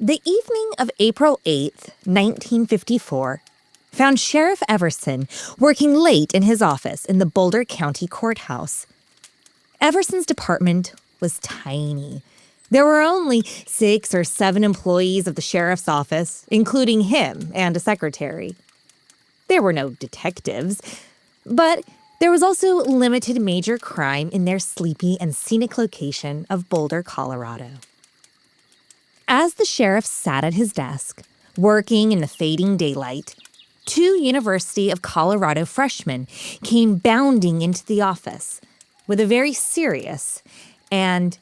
The evening of April 8th, 1954, found Sheriff Everson working late in his office in the Boulder County Courthouse. Everson's department was tiny. There were only 6 or 7 employees of the sheriff's office, including him and a secretary. There were no detectives, but there was also limited major crime in their sleepy and scenic location of Boulder, Colorado. As the sheriff sat at his desk, working in the fading daylight, 2 University of Colorado freshmen came bounding into the office with a very serious and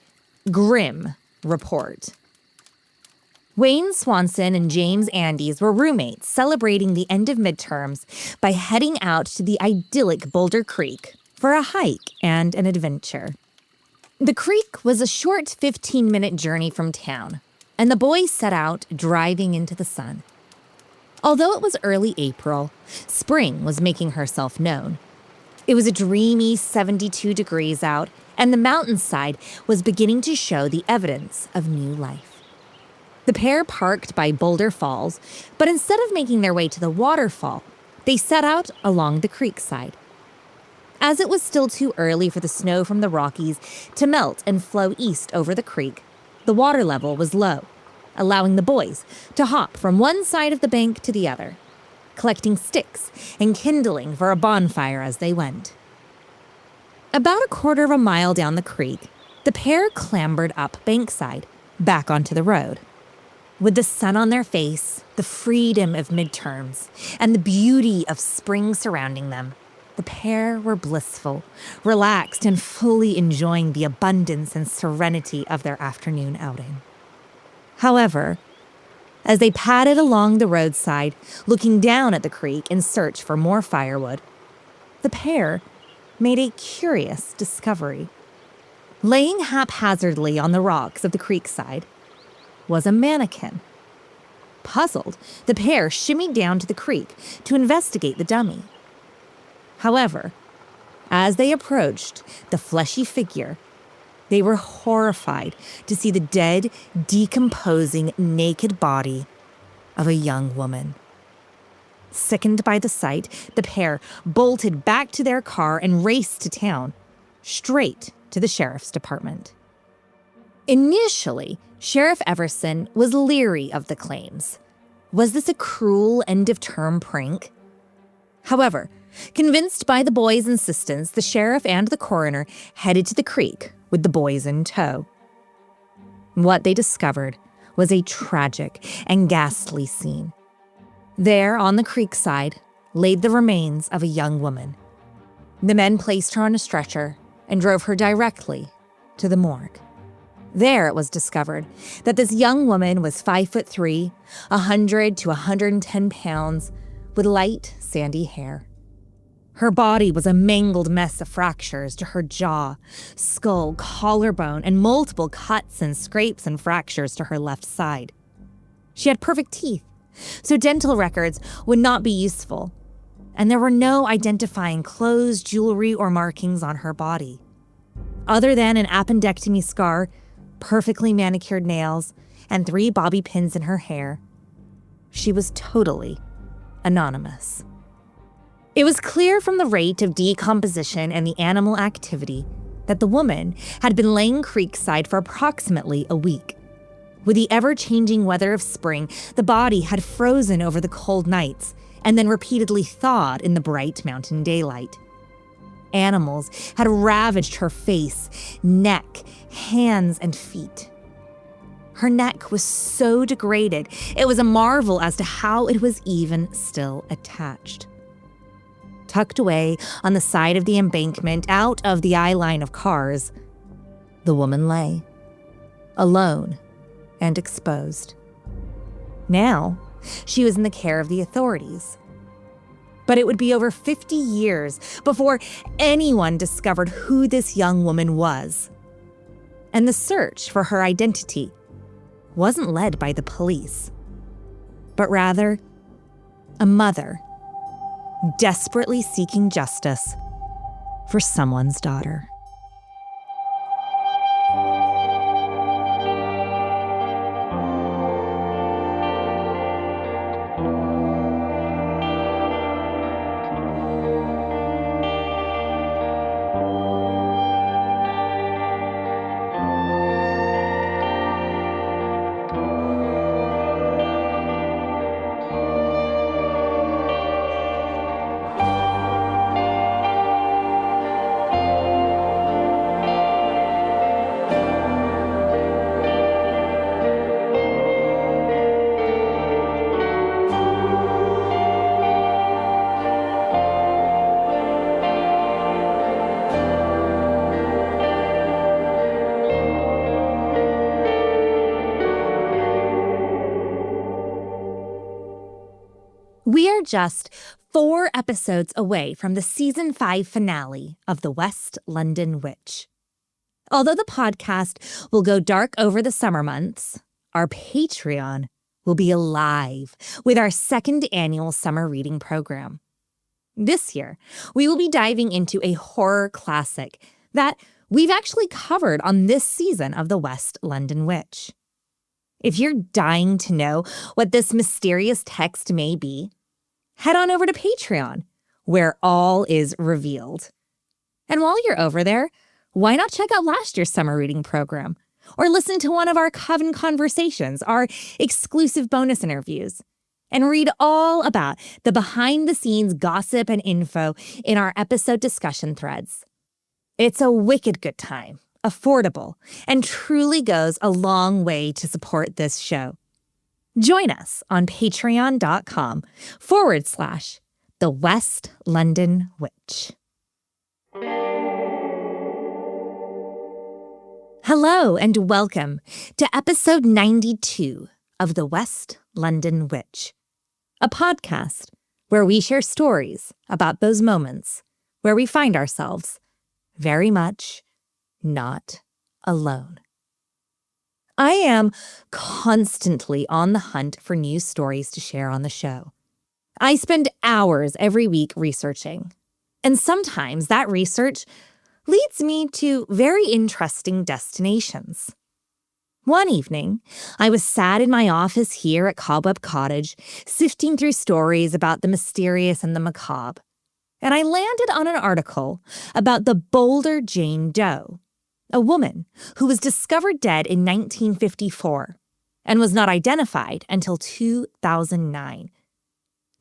grim report. Wayne Swanson and James Andes were roommates celebrating the end of midterms by heading out to the idyllic Boulder Creek for a hike and an adventure. The creek was a short 15-minute journey from town, and the boys set out driving into the sun. Although it was early April, spring was making herself known. It was a dreamy 72 degrees out, and the mountainside was beginning to show the evidence of new life. The pair parked by Boulder Falls, but instead of making their way to the waterfall, they set out along the creek side. As it was still too early for the snow from the Rockies to melt and flow east over the creek, the water level was low, allowing the boys to hop from one side of the bank to the other, collecting sticks and kindling for a bonfire as they went. About a quarter of a mile down the creek, the pair clambered up bankside, back onto the road. With the sun on their face, the freedom of midterms, and the beauty of spring surrounding them, the pair were blissful, relaxed, and fully enjoying the abundance and serenity of their afternoon outing. However, as they padded along the roadside, looking down at the creek in search for more firewood, the pair made a curious discovery. Laying haphazardly on the rocks of the creekside was a mannequin. Puzzled, the pair shimmied down to the creek to investigate the dummy. However, as they approached the fleshy figure, they were horrified to see the dead, decomposing, naked body of a young woman. Sickened by the sight, the pair bolted back to their car and raced to town, straight to the sheriff's department. Initially, Sheriff Everson was leery of the claims. Was this a cruel end-of-term prank? However, convinced by the boys' insistence, the sheriff and the coroner headed to the creek with the boys in tow. What they discovered was a tragic and ghastly scene. There, on the creekside, laid the remains of a young woman. The men placed her on a stretcher and drove her directly to the morgue. There it was discovered that this young woman was 5'3", 100 to 110 pounds, with light, sandy hair. Her body was a mangled mess of fractures to her jaw, skull, collarbone, and multiple cuts and scrapes and fractures to her left side. She had perfect teeth, so dental records would not be useful, and there were no identifying clothes, jewelry, or markings on her body. Other than an appendectomy scar, perfectly manicured nails, and 3 bobby pins in her hair, she was totally anonymous. It was clear from the rate of decomposition and the animal activity that the woman had been laying creekside for approximately a week. With the ever-changing weather of spring, the body had frozen over the cold nights and then repeatedly thawed in the bright mountain daylight. Animals had ravaged her face, neck, hands, and feet. Her neck was so degraded, it was a marvel as to how it was even still attached. Tucked away on the side of the embankment out of the eye line of cars, the woman lay, alone and exposed. Now, she was in the care of the authorities. But it would be over 50 years before anyone discovered who this young woman was. And the search for her identity wasn't led by the police, but rather a mother desperately seeking justice for someone's daughter. We are just 4 episodes away from the season 5 finale of The West London Witch. Although the podcast will go dark over the summer months, our Patreon will be alive with our 2nd annual summer reading program. This year, we will be diving into a horror classic that we've actually covered on this season of The West London Witch. If you're dying to know what this mysterious text may be, head on over to Patreon, where all is revealed. And while you're over there, why not check out last year's summer reading program? Or listen to one of our Coven Conversations, our exclusive bonus interviews, and read all about the behind-the-scenes gossip and info in our episode discussion threads. It's a wicked good time, affordable, and truly goes a long way to support this show. Join us on patreon.com/The West London Witch. Hello and welcome to episode 92 of The West London Witch, a podcast where we share stories about those moments where we find ourselves very much not alone. I am constantly on the hunt for new stories to share on the show. I spend hours every week researching, and sometimes that research leads me to very interesting destinations. One evening, I was sat in my office here at Cobweb Cottage, sifting through stories about the mysterious and the macabre, and I landed on an article about the Boulder Jane Doe, a woman who was discovered dead in 1954 and was not identified until 2009.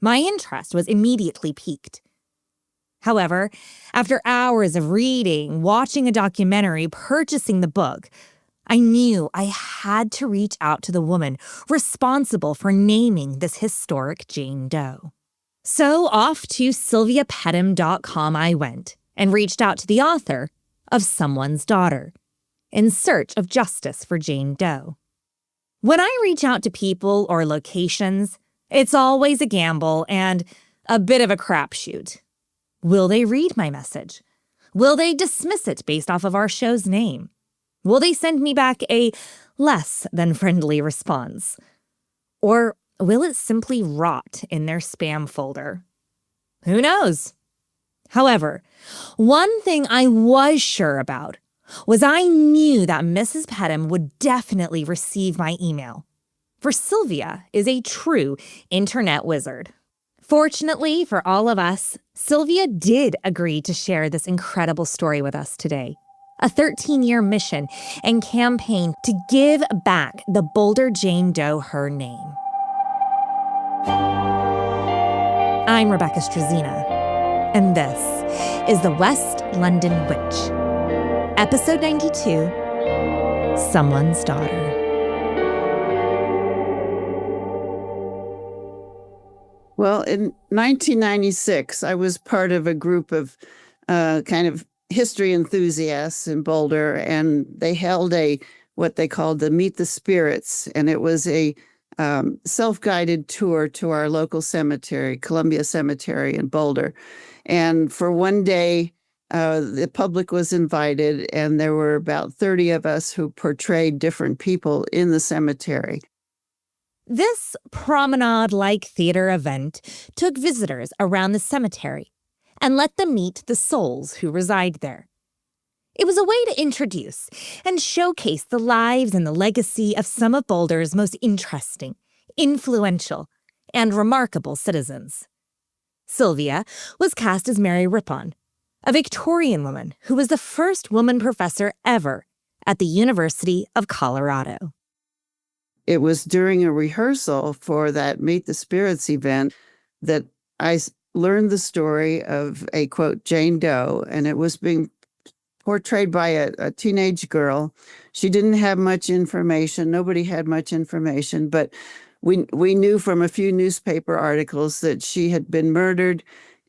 My interest was immediately piqued. However, after hours of reading, watching a documentary, purchasing the book, I knew I had to reach out to the woman responsible for naming this historic Jane Doe. So off to SilviaPettem.com I went and reached out to the author of Someone's Daughter in search of justice for Jane Doe. When I reach out to people or locations, it's always a gamble and a bit of a crapshoot. Will they read my message? Will they dismiss it based off of our show's name? Will they send me back a less than friendly response? Or will it simply rot in their spam folder? Who knows? However, one thing I was sure about was I knew that Mrs. Pettem would definitely receive my email, for Silvia is a true internet wizard. Fortunately for all of us, Silvia did agree to share this incredible story with us today. A 13-year mission and campaign to give back the Boulder Jane Doe her name. I'm Rebecca Struzina, and this is The West London Witch, Episode 92, Someone's Daughter. Well, in 1996, I was part of a group of kind of history enthusiasts in Boulder, and they held what they called the Meet the Spirits, and it was a self-guided tour to our local cemetery, Columbia Cemetery in Boulder. And for one day, the public was invited, and there were about 30 of us who portrayed different people in the cemetery. This promenade-like theater event took visitors around the cemetery and let them meet the souls who reside there. It was a way to introduce and showcase the lives and the legacy of some of Boulder's most interesting, influential, and remarkable citizens. Silvia was cast as Mary Rippon, a Victorian woman who was the first woman professor ever at the University of Colorado. It was during a rehearsal for that Meet the Spirits event that I learned the story of a, quote, Jane Doe, and it was being portrayed by a teenage girl. She didn't have much information. Nobody had much information, but we knew from a few newspaper articles that she had been murdered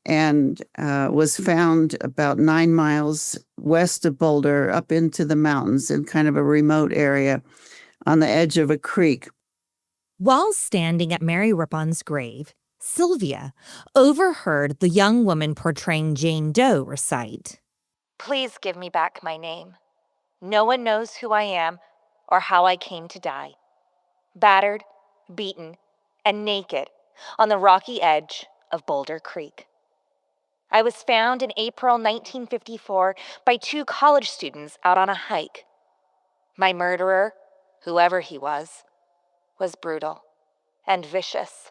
and was found about 9 miles west of Boulder, up into the mountains in kind of a remote area on the edge of a creek. While standing at Mary Rippon's grave, Silvia overheard the young woman portraying Jane Doe recite, "Please give me back my name. No one knows who I am or how I came to die. Battered, beaten, and naked on the rocky edge of Boulder Creek. I was found in April 1954 by two college students out on a hike. My murderer, whoever he was brutal and vicious.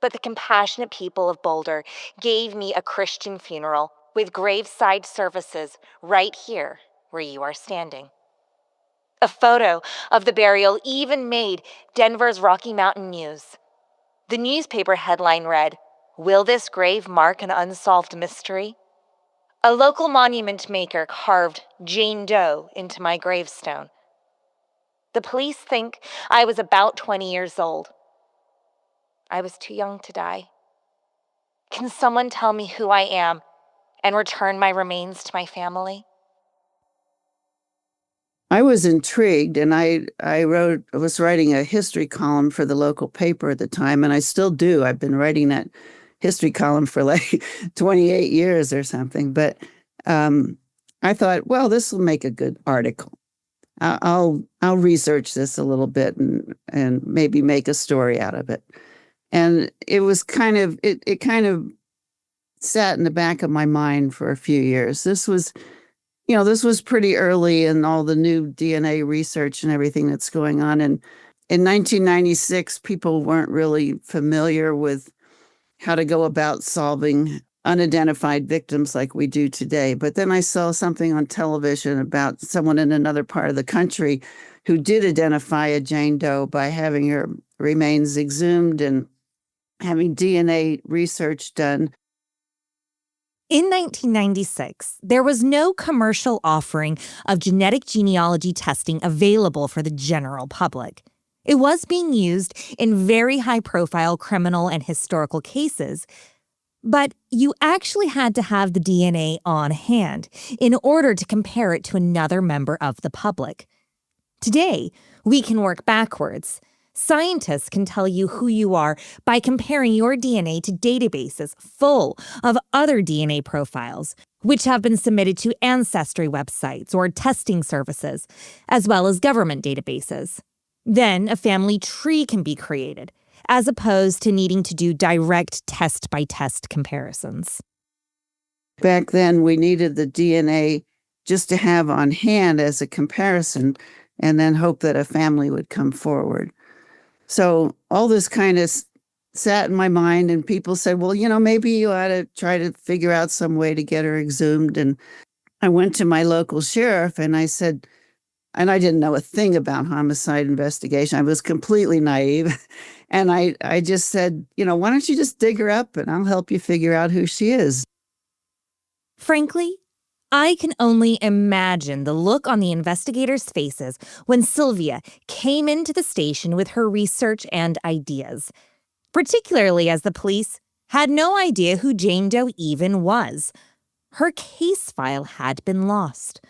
But the compassionate people of Boulder gave me a Christian funeral with graveside services right here where you are standing." A photo of the burial even made Denver's Rocky Mountain News. The newspaper headline read, "Will this grave mark an unsolved mystery?" A local monument maker carved Jane Doe into my gravestone. The police think I was about 20 years old. I was too young to die. Can someone tell me who I am and return my remains to my family? I was intrigued, and I was writing a history column for the local paper at the time, and I still do. I've been writing that history column for like 28 years or something. But I thought, well, this will make a good article. I'll research this a little bit and maybe make a story out of it. And it was it kind of sat in the back of my mind for a few years. This was pretty early in all the new DNA research and everything that's going on. And in 1996, people weren't really familiar with how to go about solving unidentified victims like we do today. But then I saw something on television about someone in another part of the country who did identify a Jane Doe by having her remains exhumed and having DNA research done. In 1996, there was no commercial offering of genetic genealogy testing available for the general public. It was being used in very high-profile criminal and historical cases, but you actually had to have the DNA on hand in order to compare it to another member of the public. Today, we can work backwards. Scientists can tell you who you are by comparing your DNA to databases full of other DNA profiles, which have been submitted to ancestry websites or testing services, as well as government databases. Then a family tree can be created, as opposed to needing to do direct test-by-test comparisons. Back then, we needed the DNA just to have on hand as a comparison and then hope that a family would come forward. So all this kind of sat in my mind, and people said, well, maybe you ought to try to figure out some way to get her exhumed. And I went to my local sheriff and I said, and I didn't know a thing about homicide investigation. I was completely naive. And I just said, why don't you just dig her up and I'll help you figure out who she is. Frankly, I can only imagine the look on the investigators' faces when Silvia came into the station with her research and ideas, particularly as the police had no idea who Jane Doe even was. Her case file had been lost.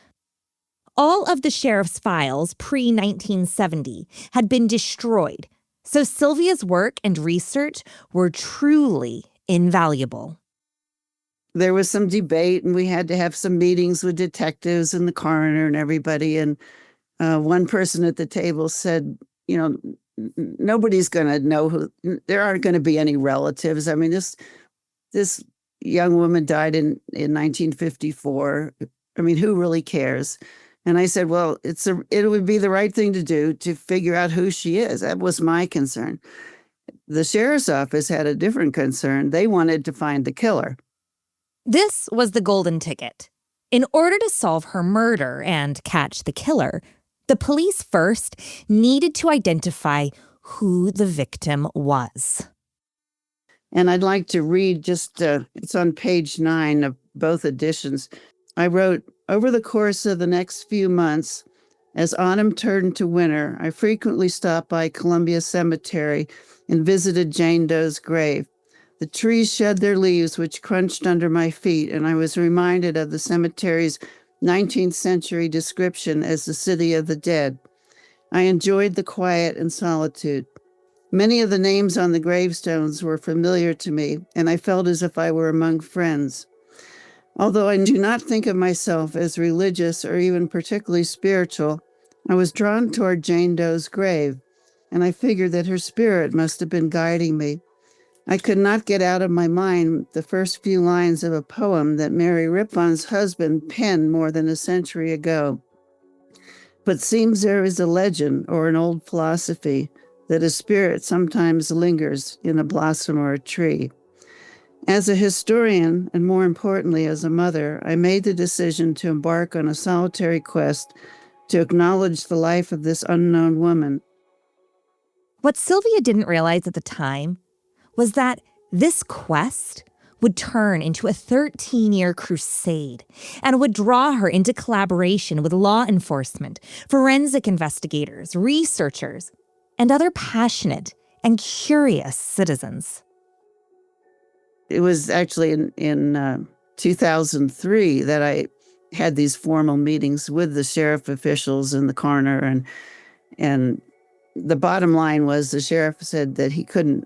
All of the sheriff's files pre-1970 had been destroyed, so Silvia's work and research were truly invaluable. There was some debate, and we had to have some meetings with detectives and the coroner and everybody. And one person at the table said, nobody's going to know who, there aren't going to be any relatives. I mean, this young woman died in 1954. I mean, who really cares? And I said, well, it would be the right thing to do to figure out who she is. That was my concern. The sheriff's office had a different concern. They wanted to find the killer. This was the golden ticket. In order to solve her murder and catch the killer, the police first needed to identify who the victim was. And I'd like to read it's on page 9 of both editions. I wrote, over the course of the next few months, as autumn turned to winter, I frequently stopped by Columbia Cemetery and visited Jane Doe's grave. The trees shed their leaves, which crunched under my feet, and I was reminded of the cemetery's 19th century description as the city of the dead. I enjoyed the quiet and solitude. Many of the names on the gravestones were familiar to me, and I felt as if I were among friends. Although I do not think of myself as religious or even particularly spiritual, I was drawn toward Jane Doe's grave, and I figured that her spirit must have been guiding me. I could not get out of my mind the first few lines of a poem that Mary Ripon's husband penned more than a century ago. But seems there is a legend or an old philosophy that a spirit sometimes lingers in a blossom or a tree. As a historian, and more importantly as a mother, I made the decision to embark on a solitary quest to acknowledge the life of this unknown woman. What Silvia didn't realize at the time was that this quest would turn into a 13-year crusade and would draw her into collaboration with law enforcement, forensic investigators, researchers, and other passionate and curious citizens. It was actually in 2003 that I had these formal meetings with the sheriff officials and the coroner, and the bottom line was the sheriff said that he couldn't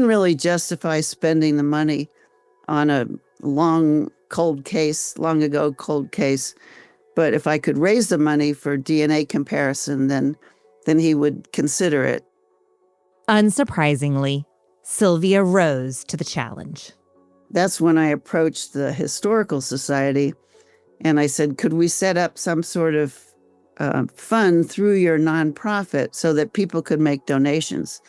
really justify spending the money on a long ago cold case, but if I could raise the money for DNA comparison, then he would consider it. Unsurprisingly, Silvia rose to the challenge. That's when I approached the Historical Society and I said, could we set up some sort of fund through your nonprofit so that people could make donations?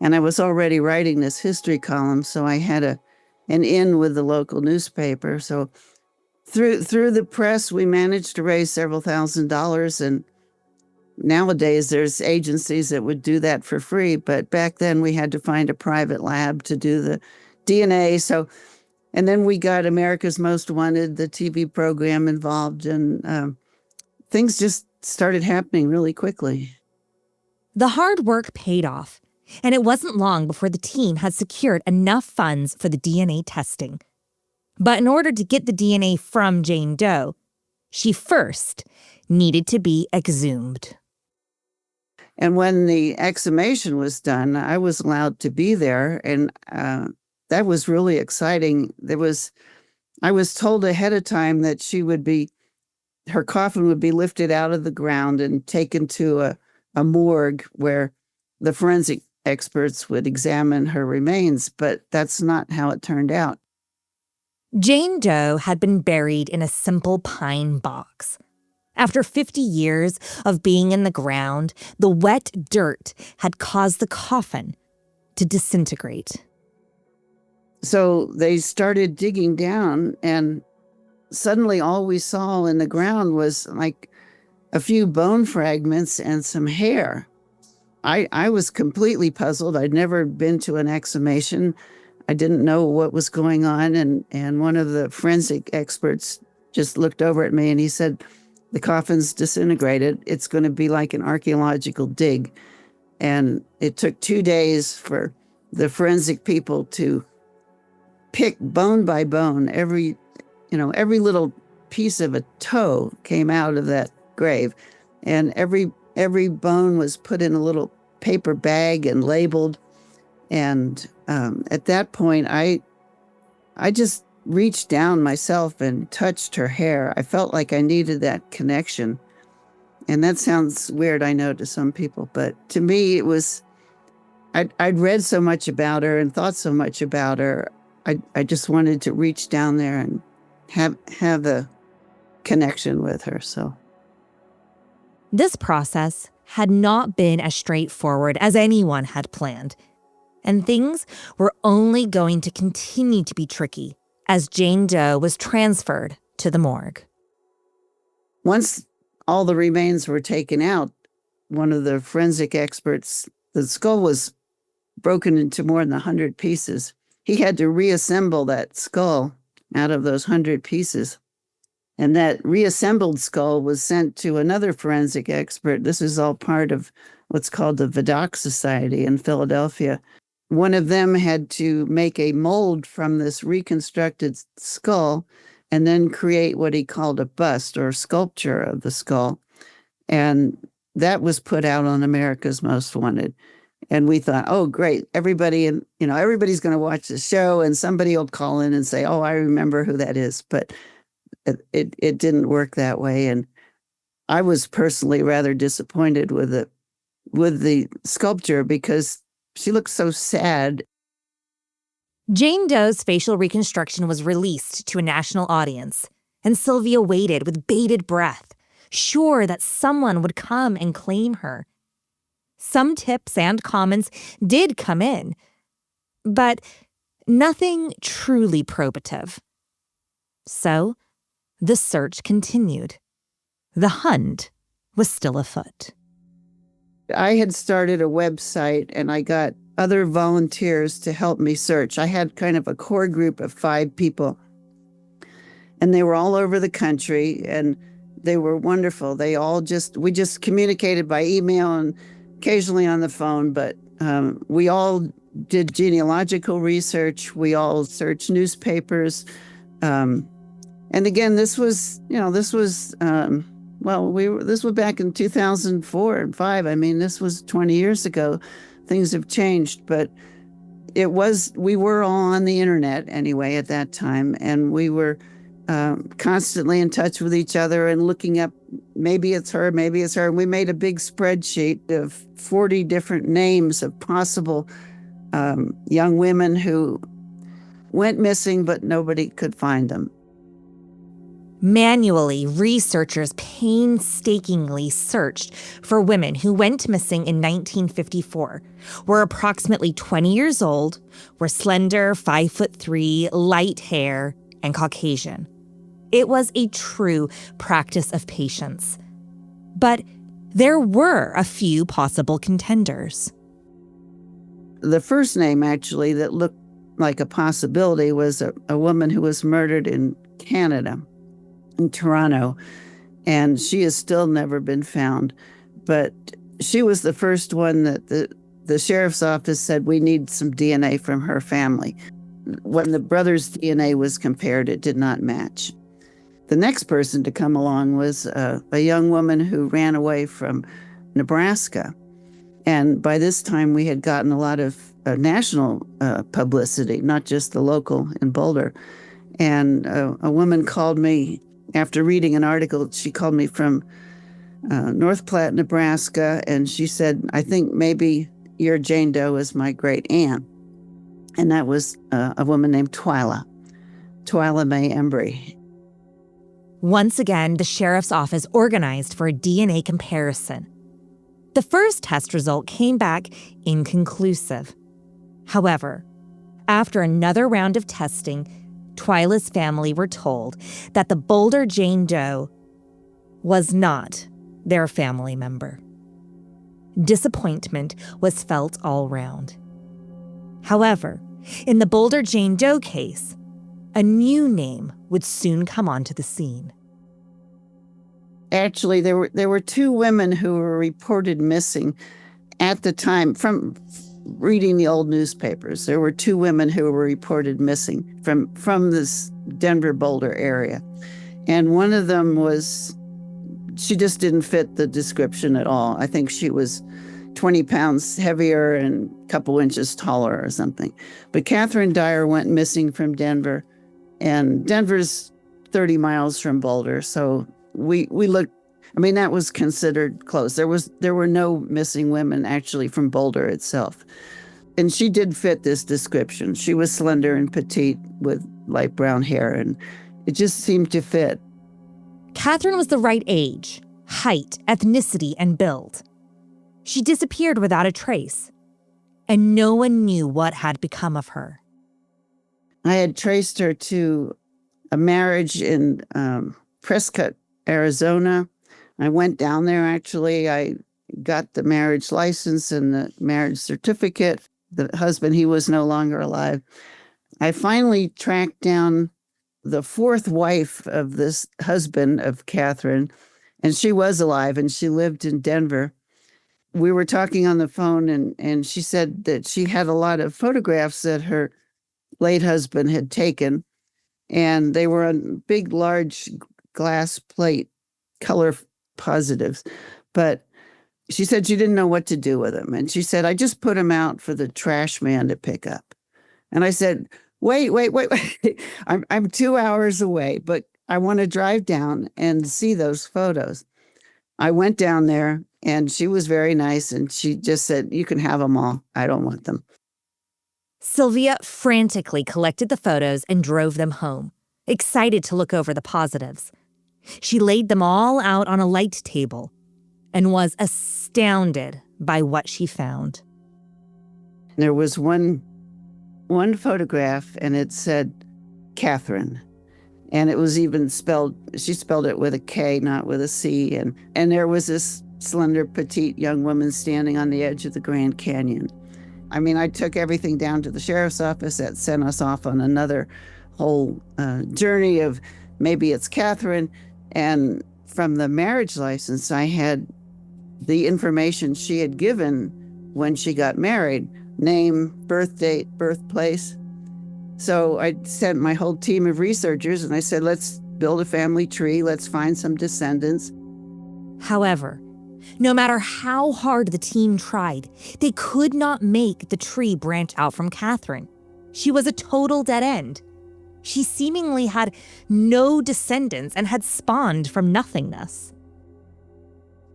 And I was already writing this history column, so I had an in with the local newspaper. So through the press, we managed to raise several $1,000s. And nowadays, there's agencies that would do that for free. But back then, we had to find a private lab to do the DNA. And then we got America's Most Wanted, the TV program, involved, and things just started happening really quickly. The hard work paid off, and it wasn't long before the team had secured enough funds for the DNA testing. But in order to get the DNA from Jane Doe, she first needed to be exhumed. And when the exhumation was done, I was allowed to be there, and that was really exciting. I was told ahead of time that her coffin would be lifted out of the ground and taken to a morgue where the forensic experts would examine her remains, but that's not how it turned out. Jane Doe had been buried in a simple pine box. After 50 years of being in the ground, the wet dirt had caused the coffin to disintegrate. So they started digging down, and suddenly all we saw in the ground was like a few bone fragments and some hair. I was completely puzzled. I'd never been to an exhumation. I didn't know what was going on. And one of the forensic experts just looked over at me and he said, the coffin's disintegrated. It's going to be like an archaeological dig. And it took 2 days for the forensic people to pick bone by bone. Every little piece of a toe came out of that grave. And every bone was put in a little paper bag and labeled. And at that point, I just reached down myself and touched her hair. I felt like I needed that connection. And that sounds weird, I know, to some people. But to me, it was, I'd read so much about her and thought so much about her. I just wanted to reach down there and have a connection with her. So this process had not been as straightforward as anyone had planned, and things were only going to continue to be tricky as Jane Doe was transferred to the morgue. Once all the remains were taken out, one of the forensic experts, the skull was broken into more than 100 pieces. He had to reassemble that skull out of those 100 pieces. And that reassembled skull was sent to another forensic expert. This is all part of what's called the Vidocq Society in Philadelphia. One of them had to make a mold from this reconstructed skull and then create what he called a bust or sculpture of the skull. And that was put out on America's Most Wanted. And we thought, oh, great. Everybody's going to watch the show and somebody will call in and say, oh, I remember who that is. But it didn't work that way. And I was personally rather disappointed with the sculpture because she looked so sad. Jane Doe's facial reconstruction was released to a national audience, and Silvia waited with bated breath, sure that someone would come and claim her. Some tips and comments did come in, but nothing truly probative. So, the search continued. The hunt was still afoot. I had started a website and I got other volunteers to help me search. I had kind of a core group of 5 people, and they were all over the country, and they were wonderful. We just communicated by email and occasionally on the phone, but we all did genealogical research. We all searched newspapers. And again, this was back in 2004 and 5. I mean, this was 20 years ago. Things have changed, but we were all on the internet anyway at that time, and we were constantly in touch with each other and looking up, maybe it's her. And we made a big spreadsheet of 40 different names of possible young women who went missing, but nobody could find them. Manually, researchers painstakingly searched for women who went missing in 1954, were approximately 20 years old, were slender, 5'3", light hair, and Caucasian. It was a true practice of patience. But there were a few possible contenders. The first name, actually, that looked like a possibility was a woman who was murdered in Canada, in Toronto, and she has still never been found. But she was the first one that the sheriff's office said, we need some DNA from her family. When the brothers' DNA was compared, it did not match. The next person to come along was a young woman who ran away from Nebraska. And by this time, we had gotten a lot of national publicity, not just the local in Boulder. And a woman called me after reading an article. She called me from North Platte, Nebraska, and she said, I think maybe your Jane Doe is my great aunt. And that was a woman named Twyla May Embry. Once again, the sheriff's office organized for a DNA comparison. The first test result came back inconclusive. However, after another round of testing, Twyla's family were told that the Boulder Jane Doe was not their family member. Disappointment was felt all round. However, in the Boulder Jane Doe case, a new name would soon come onto the scene. Actually, there were 2 women who were reported missing at the time. From reading the old newspapers, there were 2 women who were reported missing from this Denver Boulder area. And one of them she just didn't fit the description at all. I think she was 20 pounds heavier and a couple inches taller or something. But Catherine Dyer went missing from Denver, and Denver's 30 miles from Boulder. So we looked, that was considered close. There were no missing women actually from Boulder itself. And she did fit this description. She was slender and petite with light brown hair, and it just seemed to fit. Catherine was the right age, height, ethnicity, and build. She disappeared without a trace, and no one knew what had become of her. I had traced her to a marriage in Prescott, Arizona. I went down there, actually. I got the marriage license and the marriage certificate. The husband, he was no longer alive. I finally tracked down the 4th wife of this husband of Catherine, and she was alive, and she lived in Denver. We were talking on the phone, and she said that she had a lot of photographs that her late husband had taken, and they were on big, large glass plate, color positives. But She said she didn't know what to do with them. And she said, I just put them out for the trash man to pick up. And I said, wait. I'm 2 hours away, but I want to drive down and see those photos. I went down there and she was very nice. And she just said, you can have them all. I don't want them. Silvia frantically collected the photos and drove them home, excited to look over the positives. She laid them all out on a light table and was astounded by what she found. There was one photograph and it said Catherine. And it was even spelled, she spelled it with a K, not with a C. And there was this slender, petite young woman standing on the edge of the Grand Canyon. I mean, I took everything down to the sheriff's office. That sent us off on another whole journey of maybe it's Catherine. And from the marriage license, I had the information she had given when she got married, name, birth date, birthplace. So I sent my whole team of researchers and I said, let's build a family tree. Let's find some descendants. However, no matter how hard the team tried, they could not make the tree branch out from Catherine. She was a total dead end. She seemingly had no descendants and had spawned from nothingness.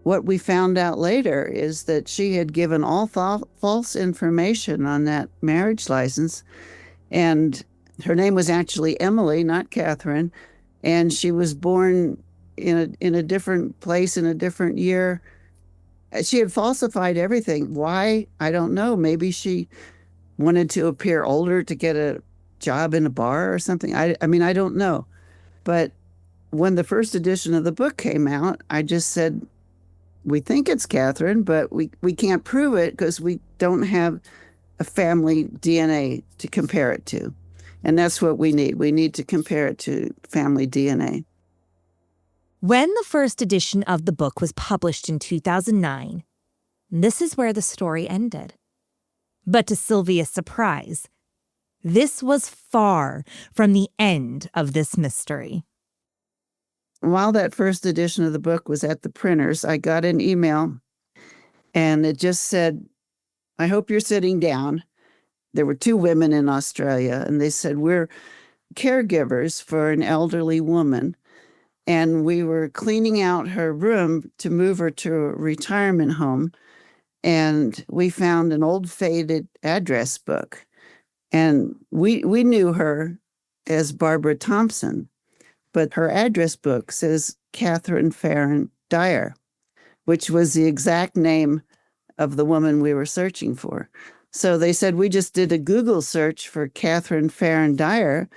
What we found out later is that she had given all false information on that marriage license. And her name was actually Emily, not Catherine. And she was born in a different place in a different year. She had falsified everything. Why? I don't know. Maybe she wanted to appear older to get a job in a bar or something. I mean, I don't know. But when the first edition of the book came out, I just said, we think it's Catherine, but we can't prove it because we don't have a family DNA to compare it to. And that's what we need. We need to compare it to family DNA. When the first edition of the book was published in 2009, this is where the story ended. But to Silvia's surprise, this was far from the end of this mystery. While that first edition of the book was at the printers, I got an email and it just said, I hope you're sitting down. There were 2 women in Australia and they said, we're caregivers for an elderly woman. And we were cleaning out her room to move her to a retirement home. And we found an old faded address book. And we knew her as Barbara Thompson. But her address book says Catherine Farron Dyer, which was the exact name of the woman we were searching for. So they said, we just did a Google search for Catherine Farron Dyer,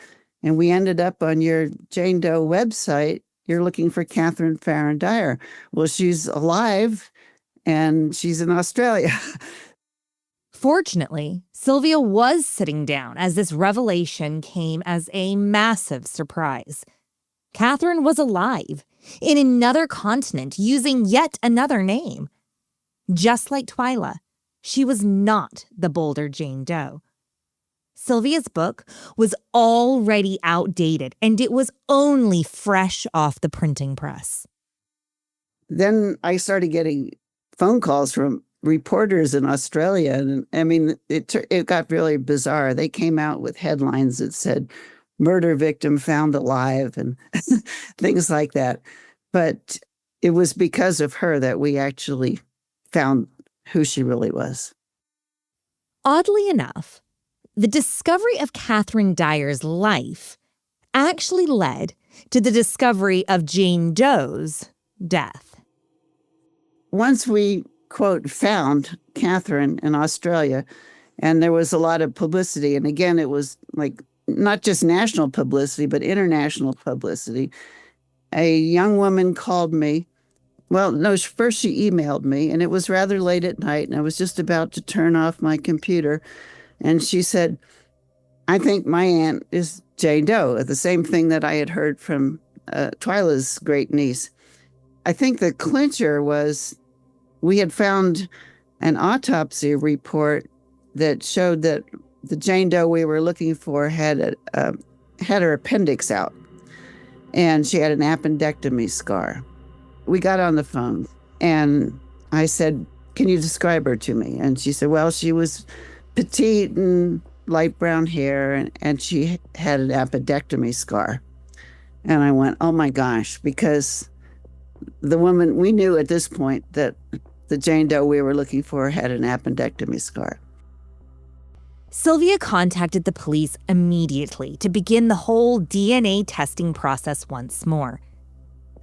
and we ended up on your Jane Doe website. You're looking for Catherine Farron Dyer. Well, she's alive, and she's in Australia. Fortunately, Silvia was sitting down as this revelation came as a massive surprise. Catherine was alive, in another continent, using yet another name. Just like Twyla, she was not the Boulder Jane Doe. Silvia's book was already outdated, and it was only fresh off the printing press. Then I started getting phone calls from reporters in Australia, and I mean, it got really bizarre. They came out with headlines that said, murder victim found alive and things like that. But it was because of her that we actually found who she really was. Oddly enough, the discovery of Catherine Dyer's life actually led to the discovery of Jane Doe's death. Once we, quote, found Catherine in Australia, and there was a lot of publicity, and again, it was like not just national publicity, but international publicity. A young woman called me. Well, no, first she emailed me, and it was rather late at night, and I was just about to turn off my computer. And she said, I think my aunt is Jane Doe, the same thing that I had heard from Twyla's great niece. I think the clincher was we had found an autopsy report that showed that the Jane Doe we were looking for had her appendix out, and she had an appendectomy scar. We got on the phone, and I said, "Can you describe her to me?" And she said, "Well, she was petite and light brown hair, and she had an appendectomy scar." And I went, "Oh my gosh," because the woman, we knew at this point that the Jane Doe we were looking for had an appendectomy scar. Silvia contacted the police immediately to begin the whole DNA testing process once more.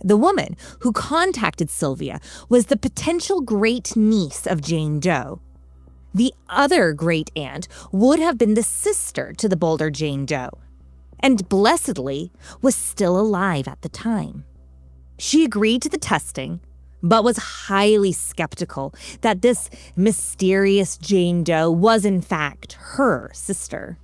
The woman who contacted Silvia was the potential great niece of Jane Doe. The other great aunt would have been the sister to the Boulder Jane Doe, and blessedly was still alive at the time. She agreed to the testing, but was highly skeptical that this mysterious Jane Doe was in fact her sister.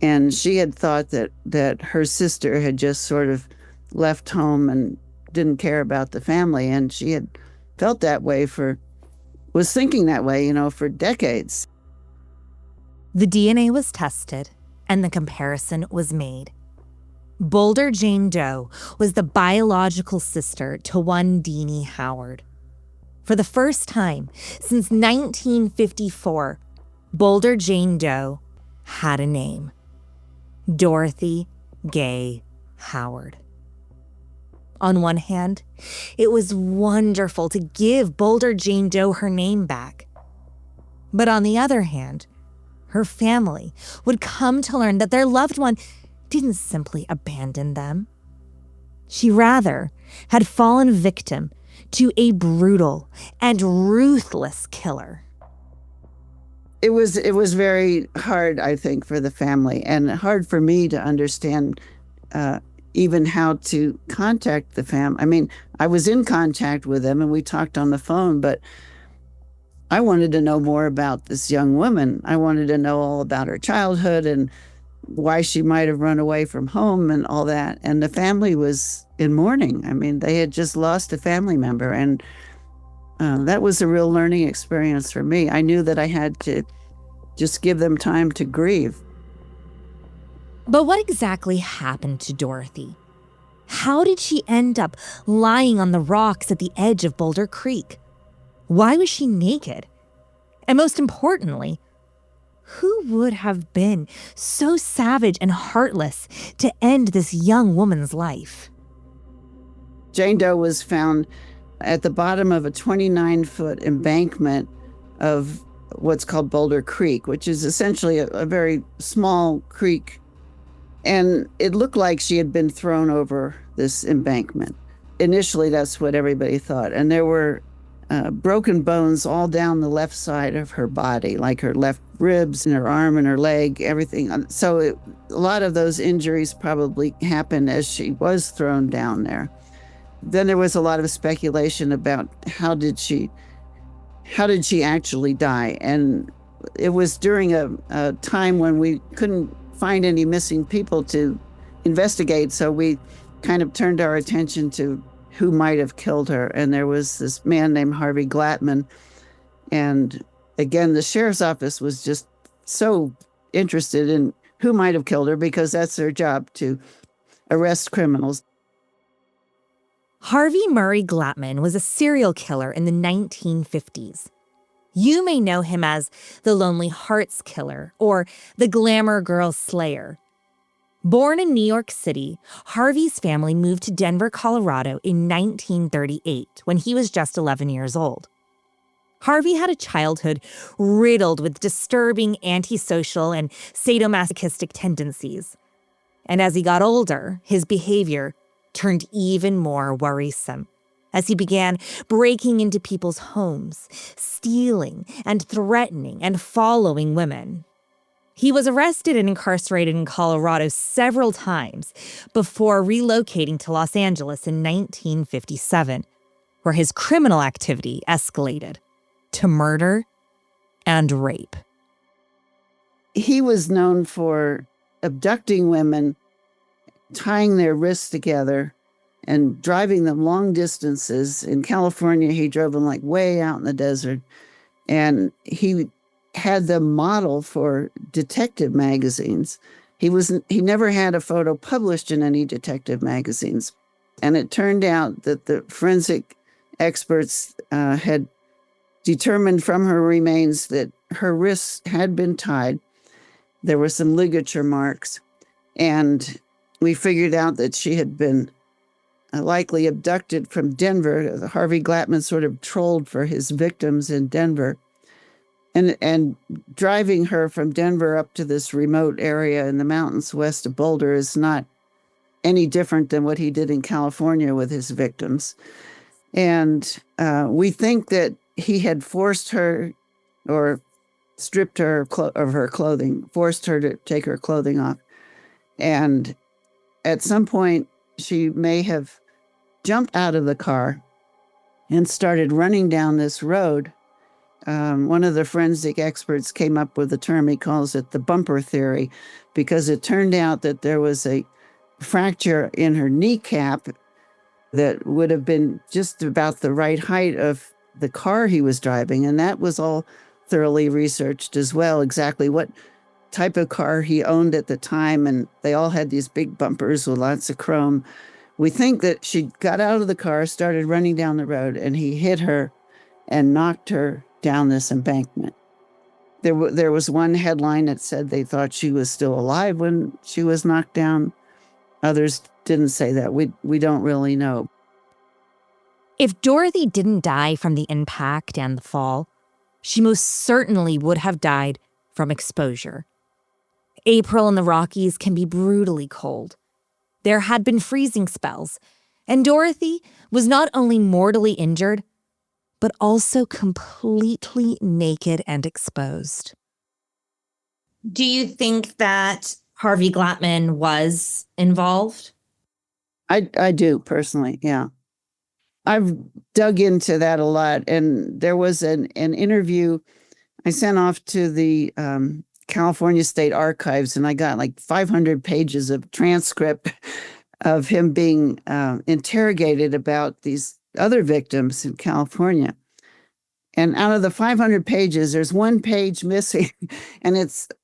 And she had thought that her sister had just sort of left home and didn't care about the family. And she had felt that way was thinking that way, for decades. The DNA was tested and the comparison was made. Boulder Jane Doe was the biological sister to one Deanie Howard. For the first time since 1954, Boulder Jane Doe had a name: Dorothy Gay Howard. On one hand, it was wonderful to give Boulder Jane Doe her name back. But on the other hand, her family would come to learn that their loved one didn't simply abandon them. She rather had fallen victim to a brutal and ruthless killer. It was very hard, I think, for the family, and hard for me to understand even how to contact the family. I mean, I was in contact with them and we talked on the phone, but I wanted to know more about this young woman. I wanted to know all about her childhood and why she might have run away from home and all that. And the family was in mourning. I mean, they had just lost a family member, and that was a real learning experience for me. I knew that I had to just give them time to grieve. But what exactly happened to Dorothy? How did she end up lying on the rocks at the edge of Boulder Creek? Why was she naked? And most importantly, who would have been so savage and heartless to end this young woman's life? Jane Doe was found at the bottom of a 29-foot embankment of what's called Boulder Creek, which is essentially a very small creek. And it looked like she had been thrown over this embankment. Initially, that's what everybody thought. And there were broken bones all down the left side of her body, like her left ribs and her arm and her leg, everything. So a lot of those injuries probably happened as she was thrown down there. Then there was a lot of speculation about how did she actually die? And it was during a time when we couldn't find any missing people to investigate, so we kind of turned our attention to who might have killed her. And there was this man named Harvey Glattman. And again, the sheriff's office was just so interested in who might have killed her because that's their job, to arrest criminals. Harvey Murray Glattman was a serial killer in the 1950s. You may know him as the Lonely Hearts Killer or the Glamour Girl Slayer. Born in New York City, Harvey's family moved to Denver, Colorado in 1938 when he was just 11 years old. Harvey had a childhood riddled with disturbing antisocial and sadomasochistic tendencies. And as he got older, his behavior turned even more worrisome as he began breaking into people's homes, stealing and threatening and following women. He was arrested and incarcerated in Colorado several times before relocating to Los Angeles in 1957, where his criminal activity escalated to murder and rape. He was known for abducting women, tying their wrists together, and driving them long distances. In California, he drove them like way out in the desert. And he had them model for detective magazines. He never had a photo published in any detective magazines. And it turned out that the forensic experts had determined from her remains that her wrists had been tied. There were some ligature marks, and we figured out that she had been likely abducted from Denver. Harvey Glattman sort of trolled for his victims in Denver. And driving her from Denver up to this remote area in the mountains west of Boulder is not any different than what he did in California with his victims. And we think that he had forced her or stripped her of her clothing, forced her to take her clothing off. And at some point, she may have jumped out of the car and started running down this road. One of the forensic experts came up with a term, he calls it the bumper theory, because it turned out that there was a fracture in her kneecap that would have been just about the right height of the car he was driving. And that was all thoroughly researched as well, exactly what type of car he owned at the time. And they all had these big bumpers with lots of chrome. We think that she got out of the car, started running down the road, and he hit her and knocked her down this embankment. There was one headline that said they thought she was still alive when she was knocked down. Others didn't say that. We don't really know. If Dorothy didn't die from the impact and the fall, she most certainly would have died from exposure. April in the Rockies can be brutally cold. There had been freezing spells, and Dorothy was not only mortally injured, but also completely naked and exposed. Do you think that Harvey Glattman was involved? I do personally, yeah. I've dug into that a lot, and there was an interview I sent off to the California State Archives, and I got like 500 pages of transcript of him being interrogated about these other victims in California. And out of the 500 pages, there's one page missing. And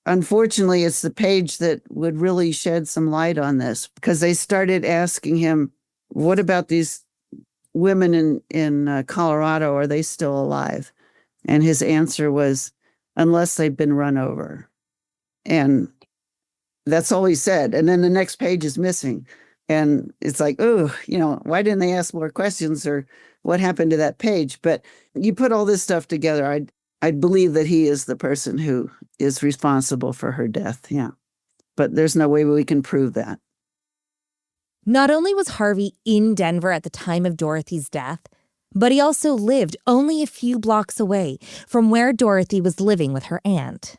unfortunately, it's the page that would really shed some light on this, because they started asking him, what about these women in Colorado? Are they still alive? And his answer was, unless they've been run over. And that's all he said. And then the next page is missing. And it's like, oh, why didn't they ask more questions, or what happened to that page? But you put all this stuff together, I'd believe that he is the person who is responsible for her death. Yeah. But there's no way we can prove that. Not only was Harvey in Denver at the time of Dorothy's death, but he also lived only a few blocks away from where Dorothy was living with her aunt.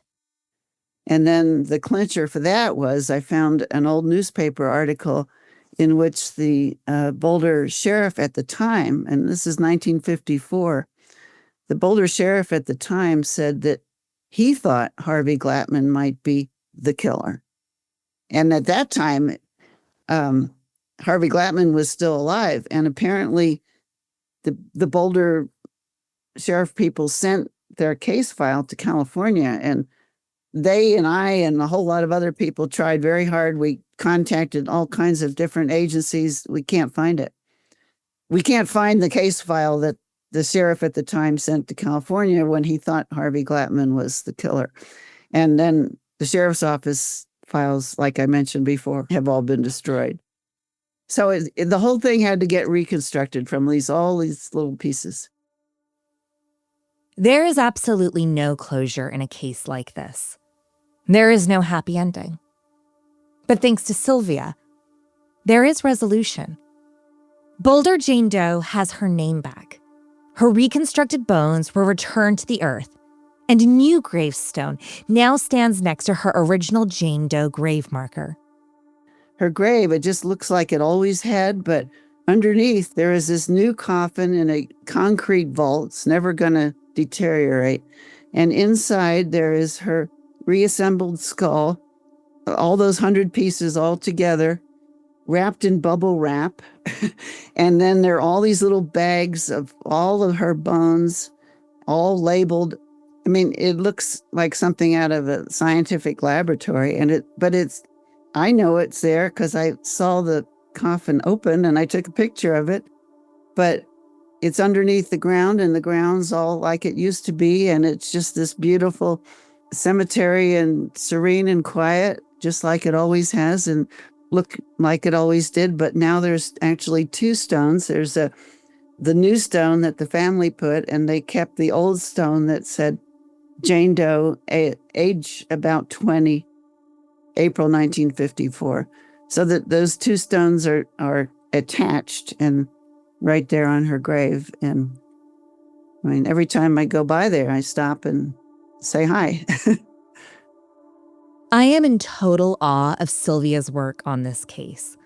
And then the clincher for that was I found an old newspaper article in which the Boulder sheriff at the time, and this is 1954, the Boulder sheriff at the time said that he thought Harvey Glattman might be the killer. And at that time, Harvey Glattman was still alive. And apparently the Boulder sheriff people sent their case file to California, and they and I and a whole lot of other people tried very hard. We contacted all kinds of different agencies. We can't find it. We can't find the case file that the sheriff at the time sent to California when he thought Harvey Glattman was the killer. And then the sheriff's office files, like I mentioned before, have all been destroyed. So the whole thing had to get reconstructed from all these little pieces. There is absolutely no closure in a case like this. There is no happy ending. But thanks to Silvia, there is resolution. Boulder Jane Doe has her name back. Her reconstructed bones were returned to the earth, and a new gravestone now stands next to her original Jane Doe grave marker. Her grave, it just looks like it always had, but underneath there is this new coffin in a concrete vault. It's never going to deteriorate. And inside there is her reassembled skull, all those 100 pieces all together, wrapped in bubble wrap. And then there are all these little bags of all of her bones, all labeled. I mean, it looks like something out of a scientific laboratory, I know it's there because I saw the coffin open and I took a picture of it. But it's underneath the ground, and the ground's all like it used to be. And it's just this beautiful cemetery and serene and quiet, just like it always has and look like it always did. But now there's actually two stones. There's the new stone that the family put, and they kept the old stone that said Jane Doe, age about 20, April 1954. So that those two stones are attached and right there on her grave. And I mean, every time I go by there, I stop and say hi. I am in total awe of Silvia's work on this case.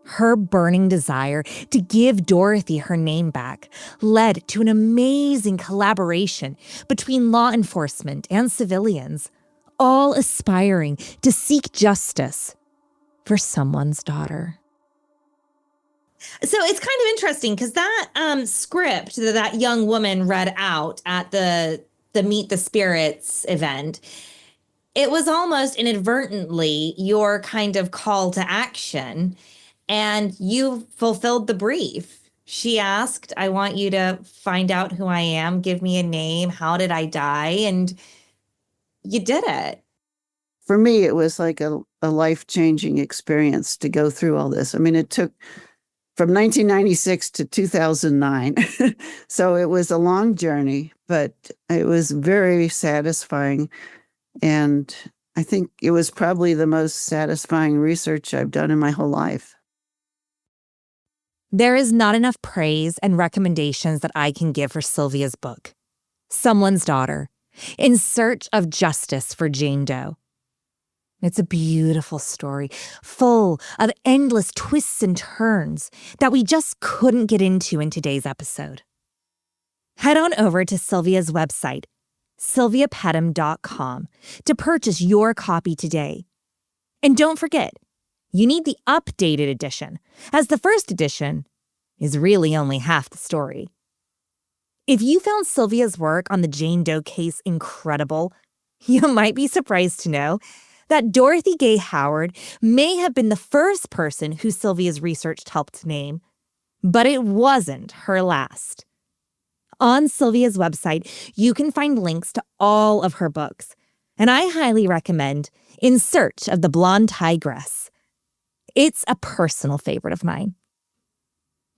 Her burning desire to give Dorothy her name back led to an amazing collaboration between law enforcement and civilians, all aspiring to seek justice for someone's daughter. So it's kind of interesting because that script that young woman read out at the Meet the Spirits event, it was almost inadvertently your kind of call to action, and you fulfilled the brief. She asked, I want you to find out who I am, give me a name, how did I die? And you did it. For me, it was like a life-changing experience to go through all this. I mean, it took from 1996 to 2009. So it was a long journey, but it was very satisfying. And I think it was probably the most satisfying research I've done in my whole life. There is not enough praise and recommendations that I can give for Silvia's book, Someone's Daughter, In Search of Justice for Jane Doe. It's a beautiful story, full of endless twists and turns that we just couldn't get into in today's episode. Head on over to Silvia's website, silviapettem.com, to purchase your copy today. And don't forget, you need the updated edition, as the first edition is really only half the story. If you found Silvia's work on the Jane Doe case incredible, you might be surprised to know that Dorothy Gay Howard may have been the first person who Silvia's research helped name, but it wasn't her last. On Silvia's website, you can find links to all of her books, and I highly recommend In Search of the Blonde Tigress. It's a personal favorite of mine.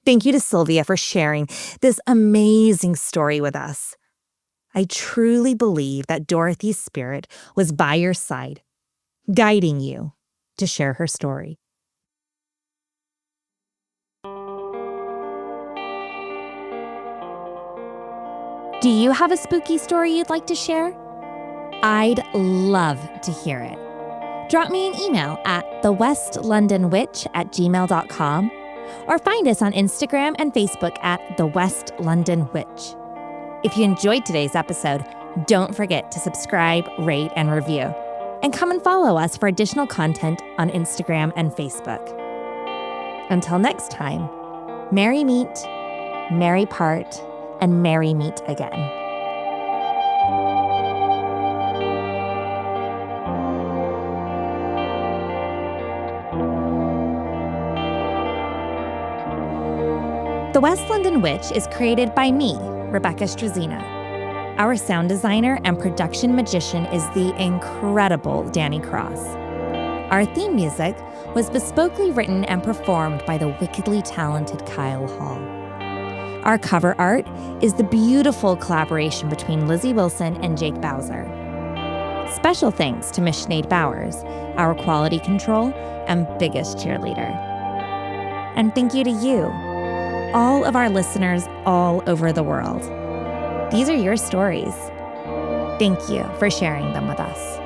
Thank you to Silvia for sharing this amazing story with us. I truly believe that Dorothy's spirit was by your side, guiding you to share her story. Do you have a spooky story you'd like to share? I'd love to hear it. Drop me an email at thewestlondonwitch@gmail.com or find us on Instagram and Facebook at The West London Witch. If you enjoyed today's episode, don't forget to subscribe, rate, and review. And come and follow us for additional content on Instagram and Facebook. Until next time, merry meet, merry part, and merry meet again. The West London Witch is created by me, Rebecca Strazina. Our sound designer and production magician is the incredible Danny Cross. Our theme music was bespokely written and performed by the wickedly talented Kyle Hall. Our cover art is the beautiful collaboration between Lizzie Wilson and Jake Bowser. Special thanks to Miss Sinead Bowers, our quality control and biggest cheerleader. And thank you to you, all of our listeners all over the world. These are your stories. Thank you for sharing them with us.